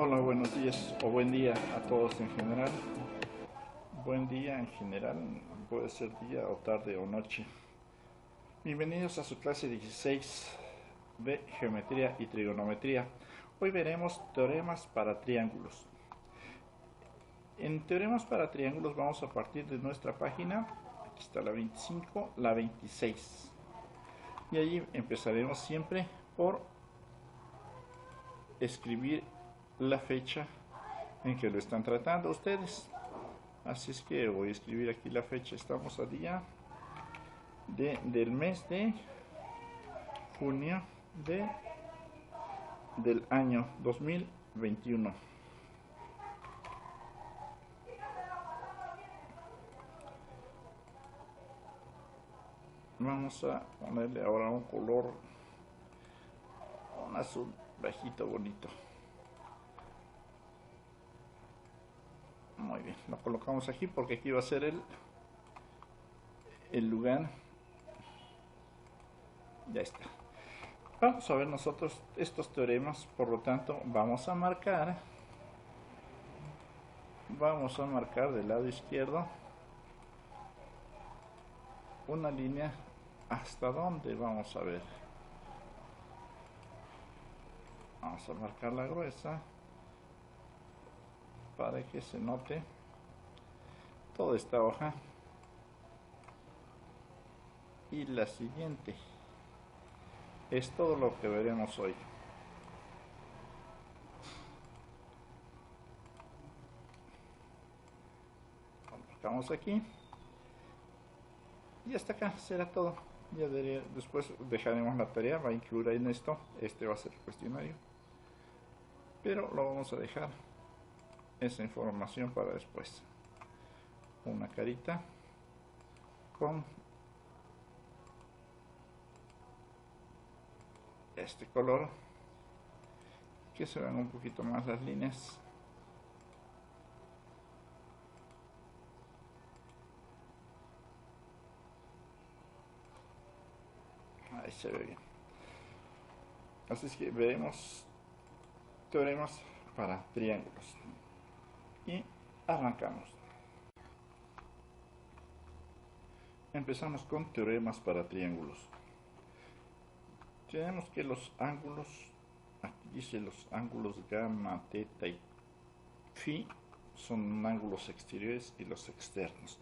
Hola, buenos días o buen día a todos en general. Buen día en general, puede ser día o tarde o noche. Bienvenidos a su clase 16 de Geometría y Trigonometría. Hoy veremos teoremas para triángulos. En teoremas para triángulos vamos a partir de nuestra página, aquí está la 25, la 26. Y allí empezaremos siempre por escribir la fecha en que lo están tratando ustedes. Así es que voy a escribir aquí la fecha. Estamos a día del mes de junio del año 2021. Vamos a ponerle ahora un color, un azul bajito bonito. Muy bien, lo colocamos aquí porque aquí va a ser el lugar. Ya está. Vamos a ver nosotros estos teoremas, por lo tanto vamos a marcar del lado izquierdo una línea. ¿Hasta dónde? Vamos a ver. Vamos a marcar la gruesa para que se note toda esta hoja y la siguiente. Es todo lo que veremos hoy. Lo marcamos aquí y hasta acá será todo. Ya después dejaremos la tarea, va a incluir en esto, este va a ser el cuestionario, pero lo vamos a dejar esa información para después. Una carita con este color, que se vean un poquito más las líneas. Ahí se ve bien. Así es que veremos teoremas para triángulos y arrancamos. Empezamos con teoremas para triángulos. Tenemos que los ángulos, aquí dice los ángulos gamma, teta y phi son ángulos exteriores y los externos.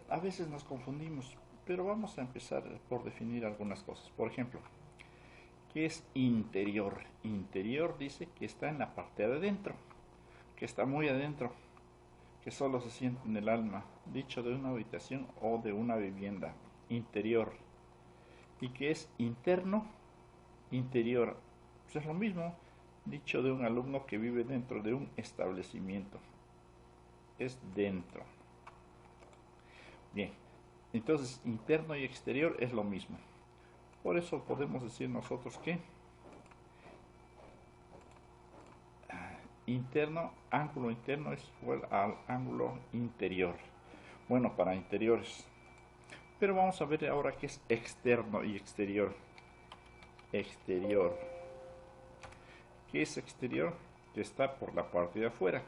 A veces nos confundimos, pero vamos a empezar por definir algunas cosas. Por ejemplo, ¿qué es interior? Interior dice que está en la parte de adentro, que está muy adentro, que solo se siente en el alma, dicho de una habitación o de una vivienda. Interior. ¿Y qué es interno? Interior. Pues es lo mismo, dicho de un alumno que vive dentro de un establecimiento. Es dentro. Bien, entonces interno y exterior es lo mismo. Por eso podemos decir nosotros que interno, ángulo interno es igual al ángulo interior. Bueno, para interiores. Pero vamos a ver ahora qué es externo y exterior. Exterior. ¿Qué es exterior? Que está por la parte de afuera.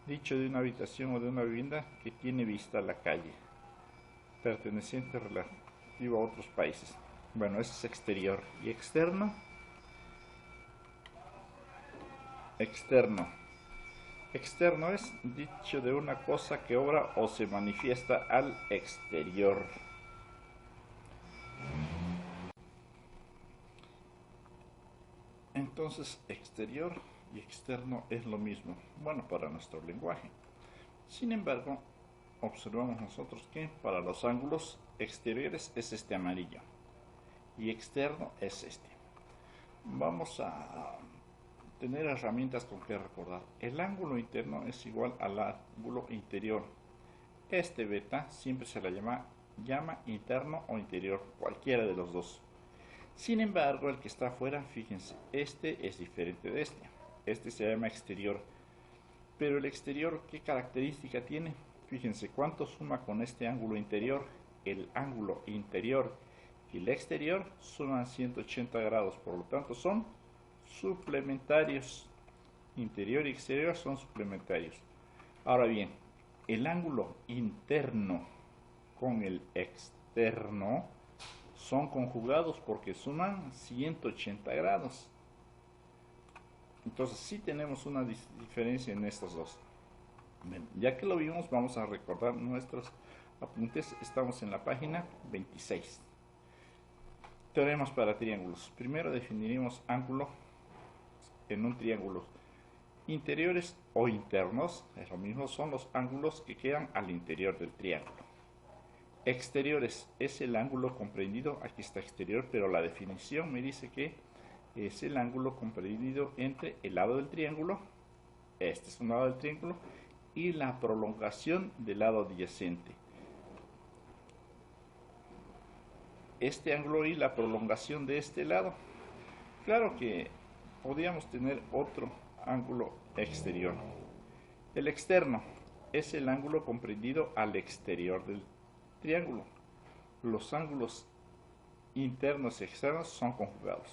Dicho de una habitación o de una vivienda que tiene vista a la calle, perteneciente relativo a otros países. Bueno, ese es exterior. ¿Y externo? Externo. Externo es dicho de una cosa que obra o se manifiesta al exterior. Entonces, exterior y externo es lo mismo. Bueno, para nuestro lenguaje. Sin embargo, observamos nosotros que para los ángulos exteriores es este amarillo y externo es este. Vamos a tener herramientas con que recordar. El ángulo interno es igual al ángulo interior. Este beta siempre se la llama interno o interior, cualquiera de los dos. Sin embargo, el que está afuera, fíjense, este es diferente de este. Este se llama exterior. Pero el exterior, ¿qué característica tiene? Fíjense cuánto suma con este ángulo interior. El ángulo interior y el exterior suman 180 grados, por lo tanto son suplementarios. interior y exterior son suplementarios. Ahora bien, el ángulo interno con el externo son conjugados porque suman 180 grados. Entonces sí tenemos una diferencia en estos dos. Bien, ya que lo vimos, vamos a recordar nuestros apuntes. Estamos en la página 26. Teoremas para triángulos. Primero definiremos ángulo en un triángulo. Interiores o internos, es lo mismo, son los ángulos que quedan al interior del triángulo. Exteriores es el ángulo comprendido, aquí está exterior, pero la definición me dice que es el ángulo comprendido entre el lado del triángulo, este es un lado del triángulo, y la prolongación del lado adyacente. Este ángulo y la prolongación de este lado. Claro que podríamos tener otro ángulo exterior. El externo es el ángulo comprendido al exterior del triángulo. Los ángulos internos y externos son conjugados.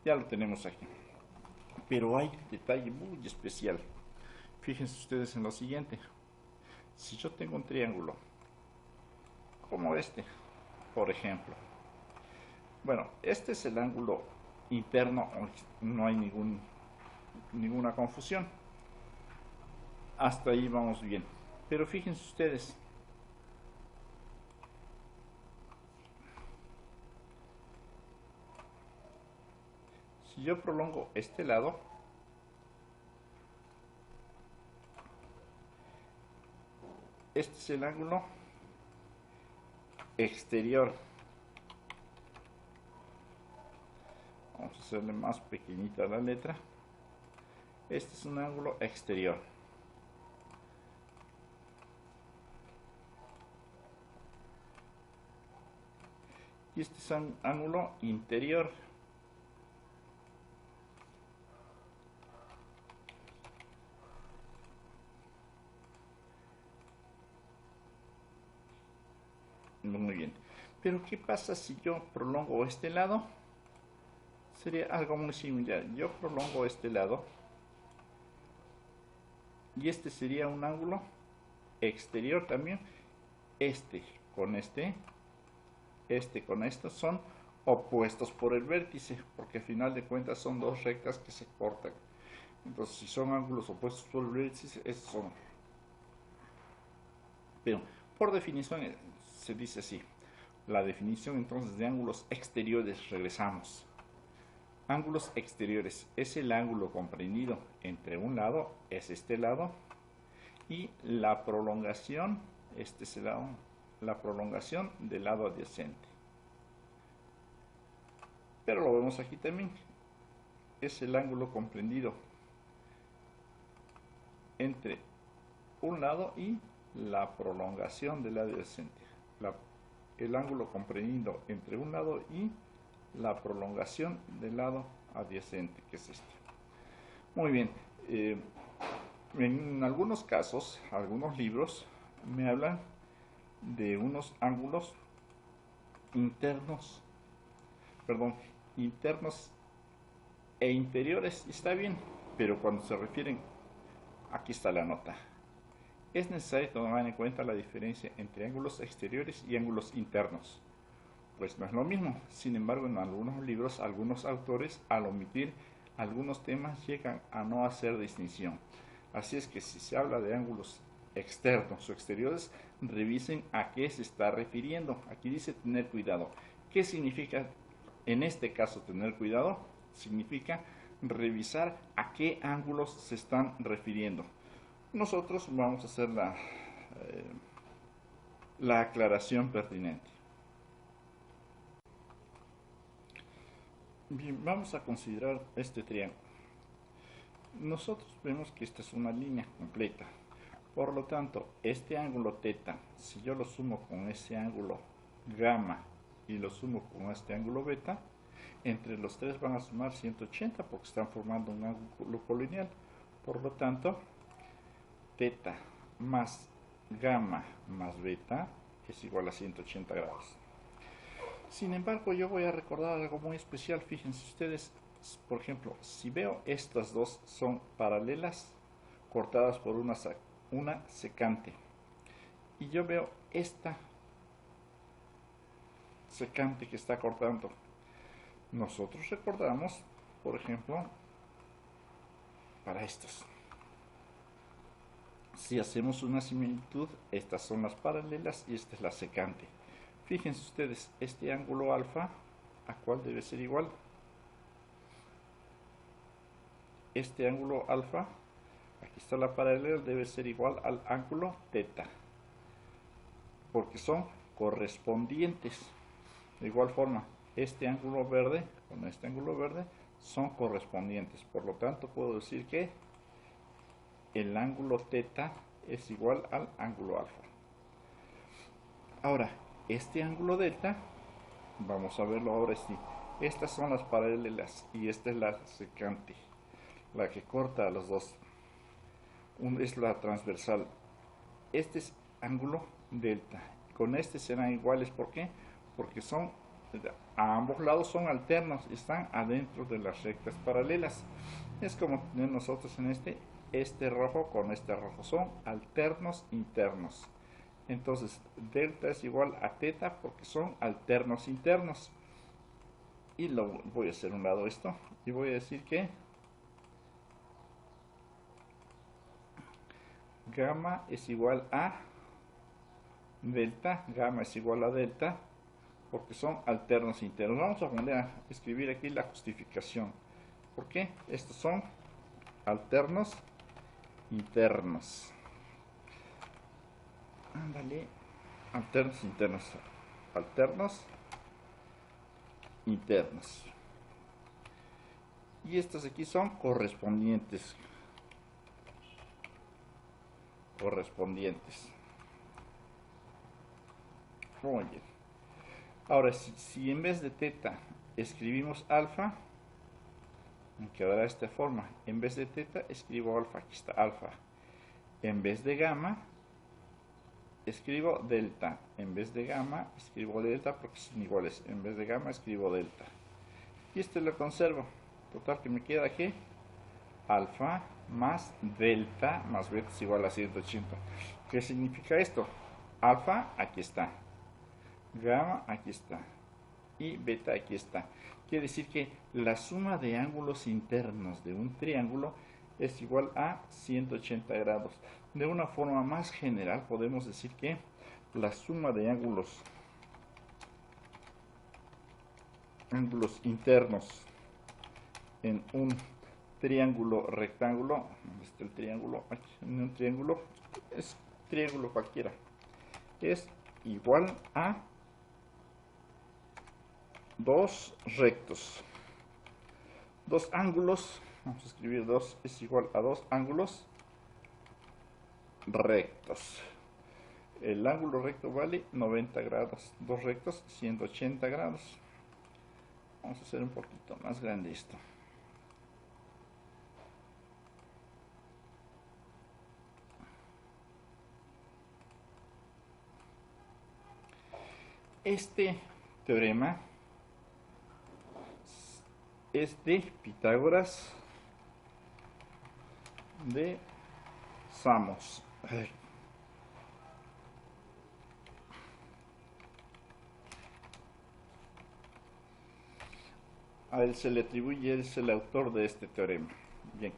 Ya lo tenemos aquí. Pero hay un detalle muy especial. Fíjense ustedes en lo siguiente. Si yo tengo un triángulo como este, por ejemplo. Bueno, este es el ángulo interno, no hay ninguna confusión. Hasta ahí vamos bien. Pero fíjense ustedes. Si yo prolongo este lado, este es el ángulo exterior. Vamos a hacerle más pequeñita la letra. Este es un ángulo exterior. Y este es un ángulo interior. Muy bien. Pero ¿qué pasa si yo prolongo este lado? Sería algo muy similar. Yo prolongo este lado. Y este sería un ángulo exterior también. Este con este con esto son opuestos por el vértice, porque al final de cuentas son dos rectas que se cortan. Entonces, si son ángulos opuestos por el vértice, estos son. Pero por definición se dice así. La definición entonces de ángulos exteriores, regresamos. Ángulos exteriores es el ángulo comprendido entre un lado, es este lado, y la prolongación, este es el lado, la prolongación del lado adyacente. Pero lo vemos aquí también. Es el ángulo comprendido entre un lado y la prolongación del lado adyacente. El ángulo comprendido entre un lado y la prolongación del lado adyacente, que es este. Muy bien. En algunos casos, algunos libros me hablan de unos ángulos internos e interiores. Está bien, pero cuando se refieren, aquí está la nota. Es necesario tomar en cuenta la diferencia entre ángulos exteriores y ángulos internos. Pues no es lo mismo. Sin embargo, en algunos libros, algunos autores, al omitir algunos temas, llegan a no hacer distinción. Así es que si se habla de ángulos externos o exteriores, revisen a qué se está refiriendo. Aquí dice tener cuidado. ¿Qué significa en este caso tener cuidado? Significa revisar a qué ángulos se están refiriendo. Nosotros vamos a hacer la aclaración pertinente. Bien, vamos a considerar este triángulo. Nosotros vemos que esta es una línea completa. Por lo tanto, este ángulo θ, si yo lo sumo con ese ángulo gamma y lo sumo con este ángulo beta, entre los tres van a sumar 180 porque están formando un ángulo colineal. Por lo tanto, θ más gamma más beta es igual a 180 grados. Sin embargo, yo voy a recordar algo muy especial. Fíjense ustedes, por ejemplo, si veo estas dos son paralelas, cortadas por una secante, y yo veo esta secante que está cortando, nosotros recordamos, por ejemplo, para estas. Si hacemos una similitud, estas son las paralelas y esta es la secante. Fíjense ustedes, este ángulo alfa, ¿a cuál debe ser igual? Este ángulo alfa, aquí está la paralela, debe ser igual al ángulo teta, porque son correspondientes. De igual forma, este ángulo verde con este ángulo verde son correspondientes. Por lo tanto, puedo decir que el ángulo teta es igual al ángulo alfa. Ahora, este ángulo delta, vamos a verlo ahora sí. Estas son las paralelas y esta es la secante, la que corta a los dos. Es la transversal. Este es ángulo delta. Con este serán iguales. ¿Por qué? Porque son a ambos lados son alternos, están adentro de las rectas paralelas. Es como tener nosotros en este rojo con este rojo, son alternos internos. Entonces delta es igual a teta porque son alternos internos. Y lo voy a hacer a un lado esto y voy a decir que gamma es igual a delta, gamma es igual a delta porque son alternos internos. Vamos a poner a escribir aquí la justificación. ¿Por qué? Estos son alternos internos. Ándale, alternos internos. Alternos internos. Y estos aquí son correspondientes. Correspondientes. Muy bien. Ahora, si en vez de teta escribimos alfa, me quedará de esta forma. En vez de teta escribo alfa, aquí está alfa. En vez de gamma escribo delta. En vez de gamma escribo delta porque son iguales. En vez de gamma escribo delta. Y esto lo conservo. Total que me queda aquí alfa más delta más beta es igual a 180. ¿Qué significa esto? Alfa aquí está. Gamma aquí está y beta aquí está. Quiere decir que la suma de ángulos internos de un triángulo es igual a 180 grados. De una forma más general podemos decir que la suma de ángulos internos en un triángulo rectángulo, ¿dónde está el triángulo? Aquí, en un triángulo, es triángulo cualquiera, es igual a dos rectos, dos ángulos, vamos a escribir 2 es igual a dos ángulos rectos. El ángulo recto vale 90 grados, dos rectos 180 grados. Vamos a hacer un poquito más grande esto. Este teorema es de Pitágoras de Samos. A él se le atribuye, él es el autor de este teorema. Bien.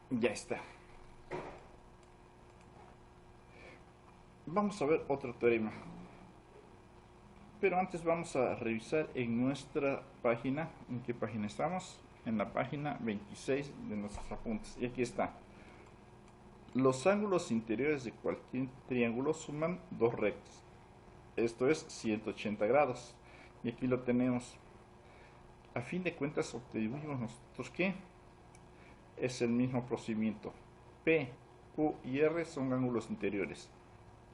Ya está. Vamos a ver otro teorema. Pero antes vamos a revisar en nuestra página. ¿En qué página estamos? En la página 26 de nuestros apuntes. Y aquí está. Los ángulos interiores de cualquier triángulo suman dos rectos. Esto es 180 grados. Y aquí lo tenemos. A fin de cuentas obtuvimos nosotros que es el mismo procedimiento. P, Q y R son ángulos interiores.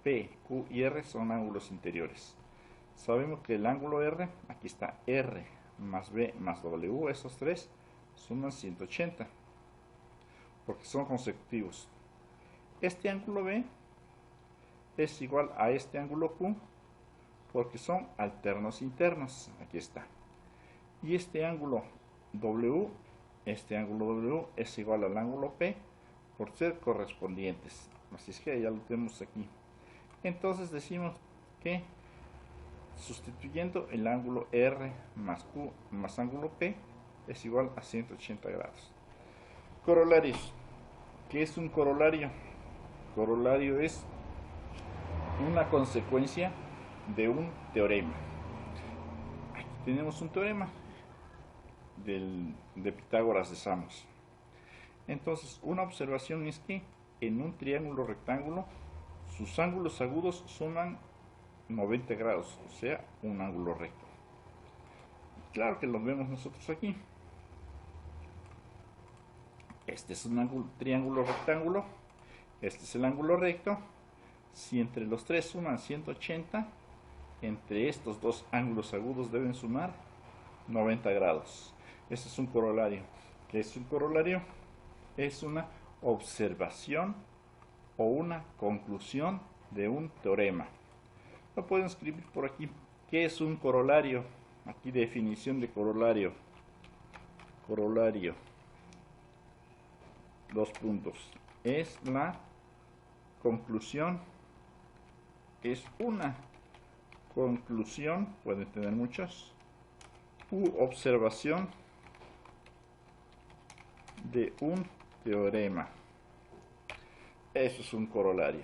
P, Q y R son ángulos interiores. Sabemos que el ángulo R, aquí está R más B más W, esos tres suman 180 porque son consecutivos. Este ángulo B es igual a este ángulo Q porque son alternos internos. Aquí está. Y este ángulo W es igual al ángulo P por ser correspondientes. Así es que ya lo tenemos aquí. Entonces decimos que sustituyendo el ángulo R más Q más ángulo P es igual a 180 grados. Corolarios. ¿Qué es un corolario? Corolario es una consecuencia de un teorema. Aquí tenemos un teorema de Pitágoras de Samos. Entonces, una observación es que en un triángulo rectángulo sus ángulos agudos suman 90 grados, o sea, un ángulo recto. Claro que lo vemos nosotros aquí. Este es un triángulo rectángulo, este es el ángulo recto. Si entre los tres suman 180, entre estos dos ángulos agudos deben sumar 90 grados. Este es un corolario. ¿Qué es un corolario? Es una observación o una conclusión de un teorema. Lo pueden escribir por aquí. ¿Qué es un corolario? Aquí definición de corolario. Corolario. Dos puntos. Es la conclusión. Es una conclusión, pueden tener muchas, u observación de un teorema. Eso es un corolario.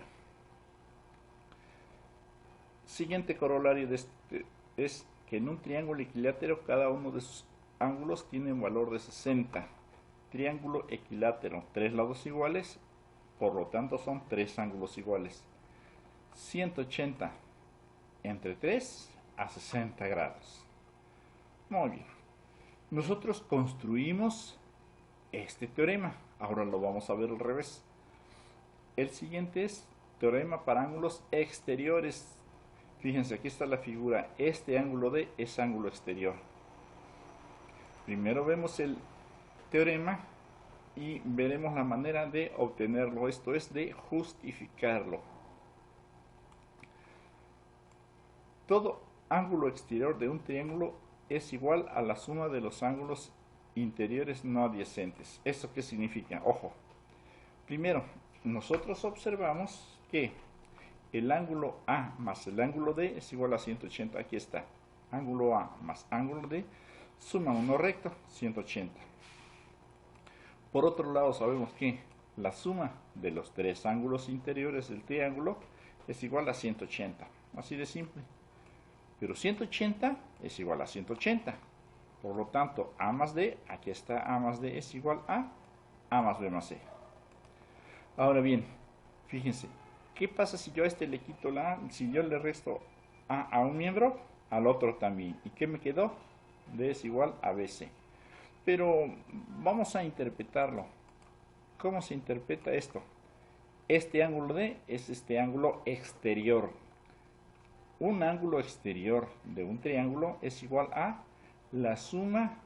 Siguiente corolario de este es que en un triángulo equilátero cada uno de sus ángulos tiene un valor de 60. Triángulo equilátero, tres lados iguales, por lo tanto son tres ángulos iguales. 180 entre 3 a 60 grados. Muy bien. Nosotros construimos este teorema. Ahora lo vamos a ver al revés. El siguiente es teorema para ángulos exteriores. Fíjense, aquí está la figura. Este ángulo D es ángulo exterior. Primero vemos el teorema y veremos la manera de obtenerlo. Esto es de justificarlo. Todo ángulo exterior de un triángulo es igual a la suma de los ángulos interiores no adyacentes. ¿Esto qué significa? Ojo. Primero, nosotros observamos que el ángulo A más el ángulo D es igual a 180. Aquí está. Ángulo A más ángulo D suman uno recto, 180. Por otro lado, sabemos que la suma de los tres ángulos interiores del triángulo es igual a 180. Así de simple. Pero 180 es igual a 180. Por lo tanto, A más D, aquí está A más D es igual a más B más C. Ahora bien, fíjense, ¿qué pasa si yo a este le quito la A? Si yo le resto A un miembro, al otro también. ¿Y qué me quedó? D es igual a BC. Pero vamos a interpretarlo. ¿Cómo se interpreta esto? Este ángulo D es este ángulo exterior. Un ángulo exterior de un triángulo es igual a la suma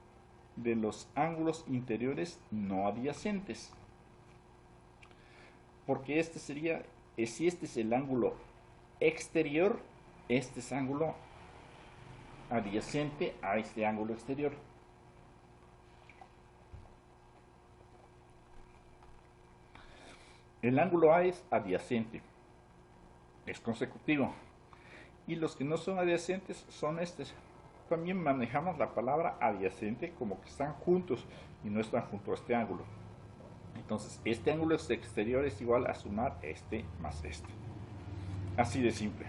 de los ángulos interiores no adyacentes. Porque este sería, si este es el ángulo exterior, este es ángulo adyacente a este ángulo exterior. El ángulo A es adyacente, es consecutivo. Y los que no son adyacentes son estos. También manejamos la palabra adyacente como que están juntos y no están junto a este ángulo. Entonces, este ángulo exterior es igual a sumar este más este. Así de simple.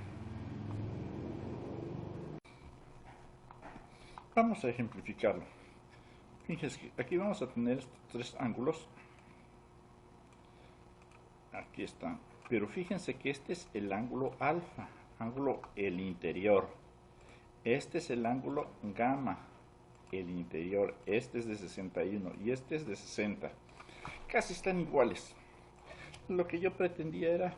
Vamos a ejemplificarlo. Fíjense que aquí vamos a tener estos tres ángulos. Aquí están. Pero fíjense que este es el ángulo alfa, el interior. Este es el ángulo gamma, el interior. Este es de 61 y este es de 60. Casi están iguales. Lo que yo pretendía era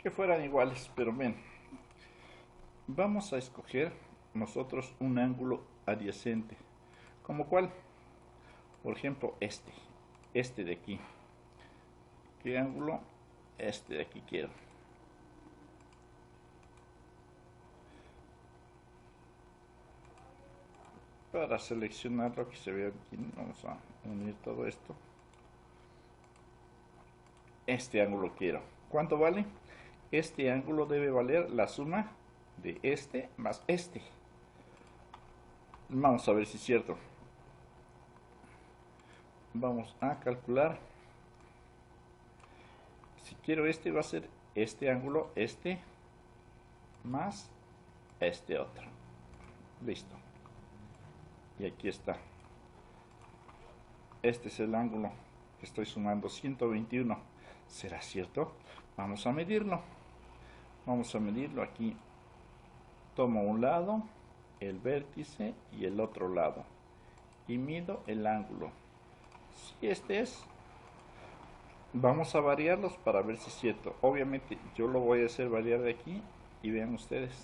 que fueran iguales, pero bien, vamos a escoger nosotros un ángulo adyacente, como cuál, por ejemplo, este de aquí. ¿Qué ángulo? Este de aquí quiero. Para seleccionarlo, que se vea aquí, vamos a unir todo esto. Este ángulo quiero. ¿Cuánto vale? Este ángulo debe valer la suma de este más este. Vamos a ver si es cierto. Vamos a calcular. Si quiero este, va a ser este ángulo, este, más este otro. Listo. Y aquí está. Este es el ángulo que estoy sumando, 121. ¿Será cierto? Vamos a medirlo. Vamos a medirlo aquí. Tomo un lado, el vértice y el otro lado. Y mido el ángulo. Si este es, vamos a variarlos para ver si es cierto. Obviamente yo lo voy a hacer variar de aquí y vean ustedes.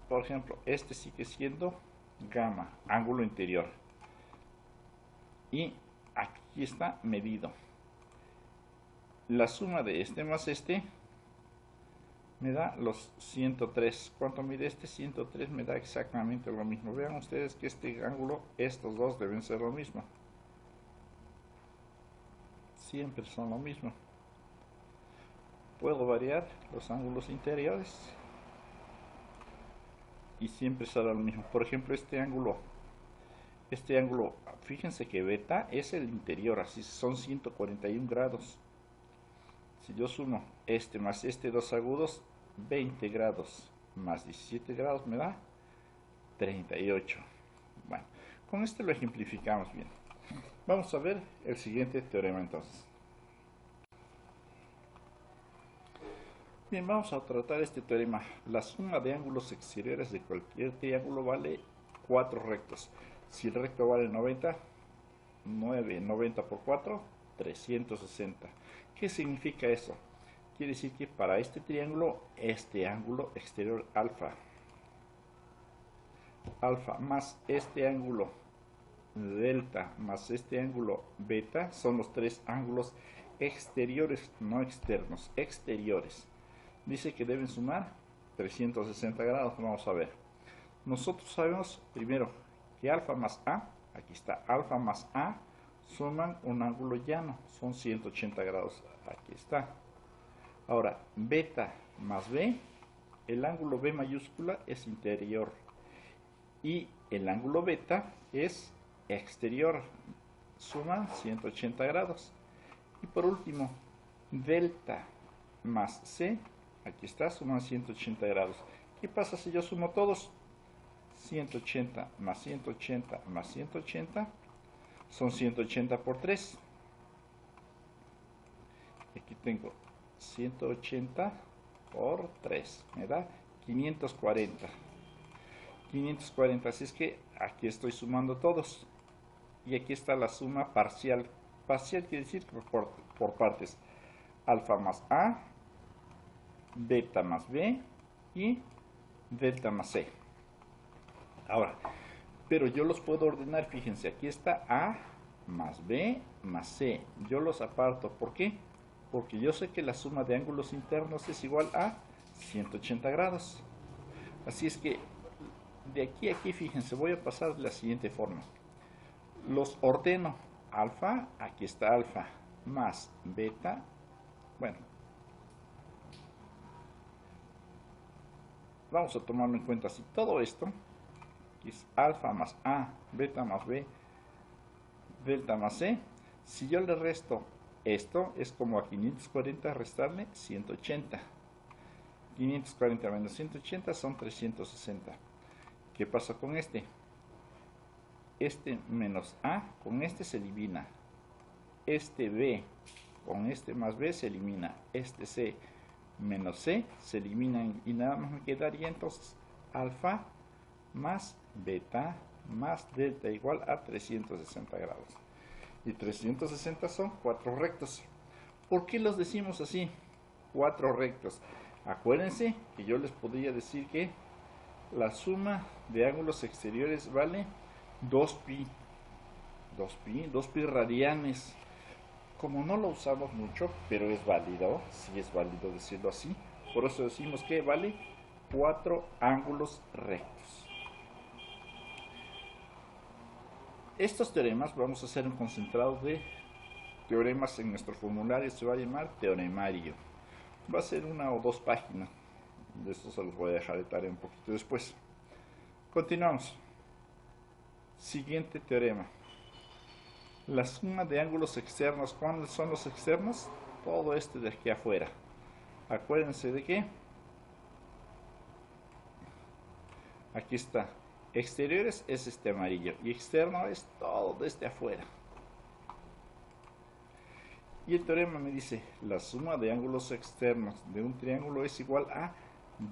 Por ejemplo, este sigue siendo gamma, ángulo interior. Y aquí está medido. La suma de este más este me da los 103. ¿Cuánto mide este? 103 me da exactamente lo mismo. Vean ustedes que este ángulo, estos dos deben ser lo mismo. Siempre son lo mismo. Puedo variar los ángulos interiores y siempre será lo mismo. Por ejemplo, este ángulo, fíjense que beta es el interior, así son 141 grados. Si yo sumo este más este dos agudos, 20 grados más 17 grados me da 38. Bueno, con esto lo ejemplificamos bien. Vamos a ver el siguiente teorema entonces. Bien, vamos a tratar este teorema. La suma de ángulos exteriores de cualquier triángulo vale 4 rectos. Si el recto vale 90, 90 por 4, 360. ¿Qué significa eso? Quiere decir que para este triángulo, este ángulo exterior alfa más este ángulo delta más este ángulo beta son los tres ángulos exteriores, no externos, exteriores. Dice que deben sumar 360 grados. Vamos a ver. Nosotros sabemos primero que alfa más a, aquí está, alfa más a suman un ángulo llano, son 180 grados. Aquí está. Ahora, beta más b, el ángulo b mayúscula es interior y el ángulo beta es exterior, suman 180 grados. Y por último, delta más c, aquí está, suman 180 grados. ¿Qué pasa si yo sumo todos? 180 más 180 más 180 son 180 por 3. Aquí tengo 180 por 3, me da 540. 540, así es que aquí estoy sumando todos. Y aquí está la suma parcial. Parcial quiere decir por partes. Alfa más A, beta más B y delta más C. Ahora, pero yo los puedo ordenar, fíjense, aquí está A más B más C. Yo los aparto, ¿por qué? Porque yo sé que la suma de ángulos internos es igual a 180 grados. Así es que de aquí a aquí, fíjense, voy a pasar de la siguiente forma. Los ordeno. Alfa, aquí está alfa, más beta. Bueno, vamos a tomarlo en cuenta así. Todo esto es alfa más A, beta más B, delta más C. Si yo le resto esto, es como a 540 restarle 180. 540 menos 180 son 360. ¿Qué pasa con este? Este menos A con este se elimina. Este B con este más B se elimina. Este C menos C se eliminan y nada más me quedaría entonces alfa más beta más delta igual a 360 grados. Y 360 son 4 rectos. ¿Por qué los decimos así? 4 rectos. Acuérdense que yo les podría decir que la suma de ángulos exteriores vale 2pi. 2pi radianes. Como no lo usamos mucho, pero es válido, sí es válido decirlo así, por eso decimos que vale 4 ángulos rectos. Estos teoremas, vamos a hacer un concentrado de teoremas en nuestro formulario, se va a llamar teoremario. Va a ser 1 o 2 páginas, de esto se los voy a dejar de tarea un poquito después. Continuamos. Siguiente teorema. La suma de ángulos externos, ¿cuáles son los externos? Todo este de aquí afuera. Acuérdense de que aquí está. Exteriores es este amarillo y externo es todo desde afuera. Y el teorema me dice, la suma de ángulos externos de un triángulo es igual a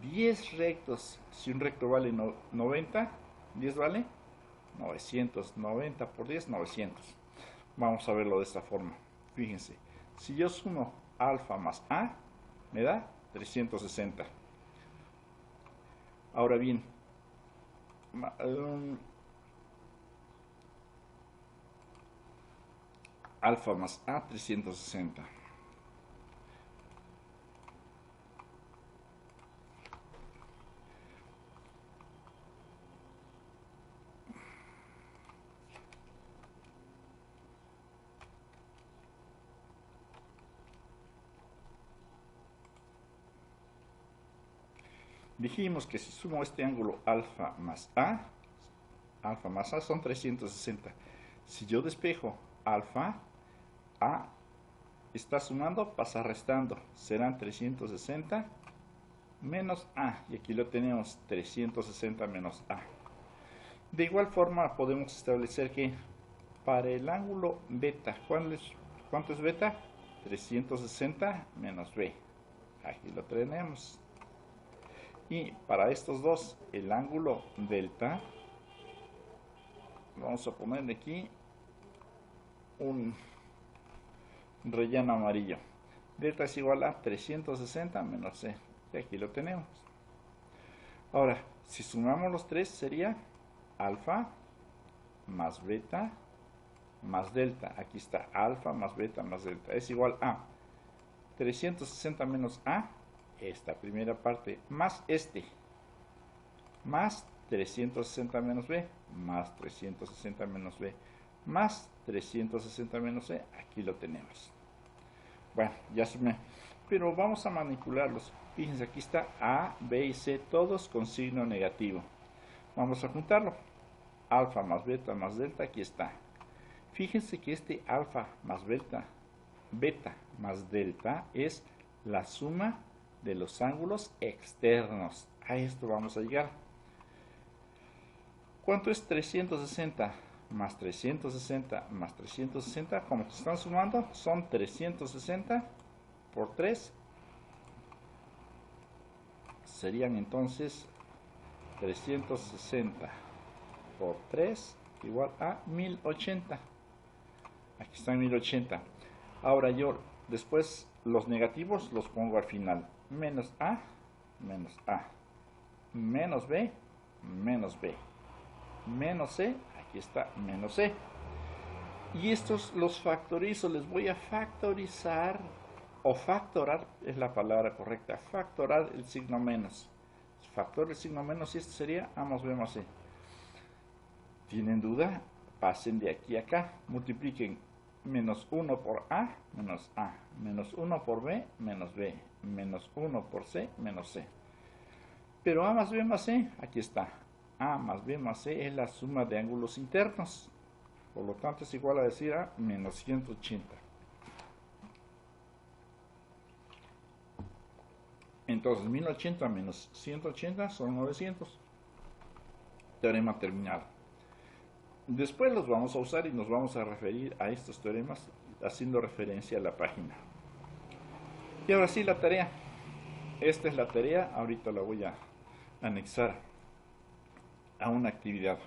10 rectos. Si un recto vale 90, 10 vale 900. 90 por 10, 900. Vamos a verlo de esta forma. Fíjense, si yo sumo alfa más a, me da 360. Ahora bien, alfa más a, 360. Dijimos que si sumo este ángulo alfa más a son 360. Si yo despejo alfa, a está sumando, pasa restando, serán 360 menos a, y aquí lo tenemos, 360 menos a. De igual forma podemos establecer que para el ángulo beta, ¿cuánto es beta? 360 menos b, aquí lo tenemos. Y para estos dos, el ángulo delta, vamos a ponerle aquí un relleno amarillo. Delta es igual a 360 menos c, y aquí lo tenemos. Ahora, si sumamos los tres, sería alfa más beta más delta. Aquí está alfa más beta más delta. Es igual a 360 menos a, esta primera parte, más este, más 360 menos b, más 360 menos b, más 360 menos c, aquí lo tenemos. Bueno, ya sumé, pero vamos a manipularlos. Fíjense, aquí está a, b y c, todos con signo negativo. Vamos a juntarlo. Alfa más beta más delta, aquí está. Fíjense que este alfa más beta más delta es la suma de los ángulos externos. A esto vamos a llegar. ¿Cuánto es 360 más 360 más 360? Como se están sumando, son 360 por 3. Serían entonces 360 por 3 igual a 1080. Aquí está 1080. Ahora yo después los negativos los pongo al final. Menos a, menos a, menos b, menos b, menos c, aquí está menos c. Y estos los factorizo, les voy a factorizar, o factorar es la palabra correcta, factorar el signo menos. Factor el signo menos y esto sería a más b más c. ¿Tienen duda? Pasen de aquí a acá, multipliquen menos 1 por a, menos a, menos 1 por b, menos b, menos 1 por c, menos c. Pero a más b más c, aquí está. A más b más c es la suma de ángulos internos. Por lo tanto es igual a decir a menos 180. Entonces 1080 menos 180 son 900. Teorema terminado. Después los vamos a usar y nos vamos a referir a estos teoremas haciendo referencia a la página. Y ahora sí la tarea. Esta es la tarea, ahorita la voy a anexar a una actividad.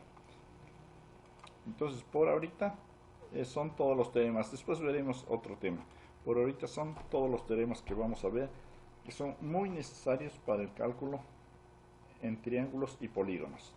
Entonces por ahorita son todos los teoremas, después veremos otro tema. Por ahorita son todos los teoremas que vamos a ver que son muy necesarios para el cálculo en triángulos y polígonos.